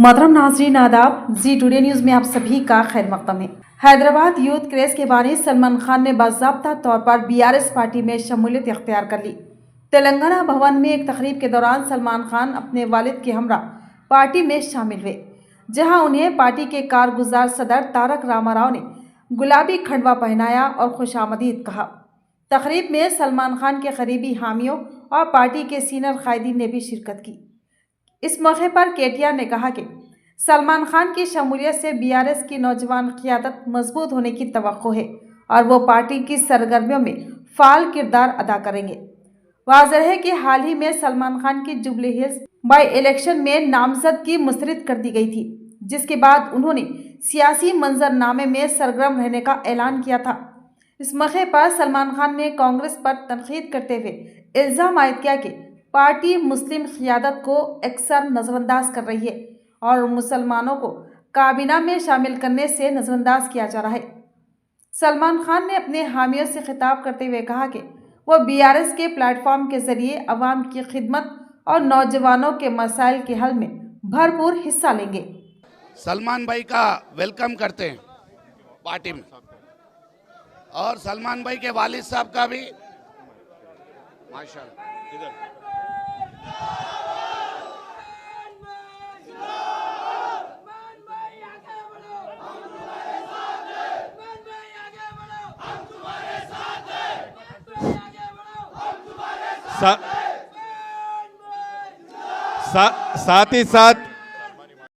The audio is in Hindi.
मोहतरम नाज़रीन आदाब, जी टुडे न्यूज़ में आप सभी का खैर मकदम है। हैदराबाद यूथ क्रेज के बानी सलमान खान ने बाज़ाब्ता तौर पर बीआरएस पार्टी में शमूलियत इख्तियार कर ली। तेलंगाना भवन में एक तकरीब के दौरान सलमान खान अपने वालिद के हमरा पार्टी में शामिल हुए, जहां उन्हें पार्टी के कारगुजार सदर तारक रामाराव ने गुलाबी खंडवा पहनाया और खुशामदीद कहा। तकरीब में सलमान खान के करीबी हामियों और पार्टी के सीनियर कायदीन ने भी शिरकत की। इस मौके पर केटीआर ने कहा कि सलमान खान की शमूलियत से बीआरएस की नौजवान क़ियादत मजबूत होने की तवक्को है और वो पार्टी की सरगर्मियों में फाल किरदार अदा करेंगे। वाज़ेह है कि हाल ही में सलमान खान की जुबली हिल्स बाई इलेक्शन में नामजदगी मुस्तरद कर दी गई थी, जिसके बाद उन्होंने सियासी मंजरनामे में सरगर्म रहने का ऐलान किया था। इस मौके पर सलमान खान ने कांग्रेस पर तनकीद करते हुए इल्ज़ाम आयद किया कि पार्टी मुस्लिम क़ियादत को अक्सर नज़रअंदाज कर रही है और मुसलमानों को काबीना में शामिल करने से नज़रअंदाज किया जा रहा है। सलमान खान ने अपने हामियों से खिताब करते हुए कहा कि वो बीआरएस के प्लेटफॉर्म के जरिए अवाम की खिदमत और नौजवानों के मसाइल के हल में भरपूर हिस्सा लेंगे। सलमान भाई का वेलकम करते हैं पार्टी में, और सलमान भाई के वालिद साहब का भी माशाल्लाह। साथ ही साथ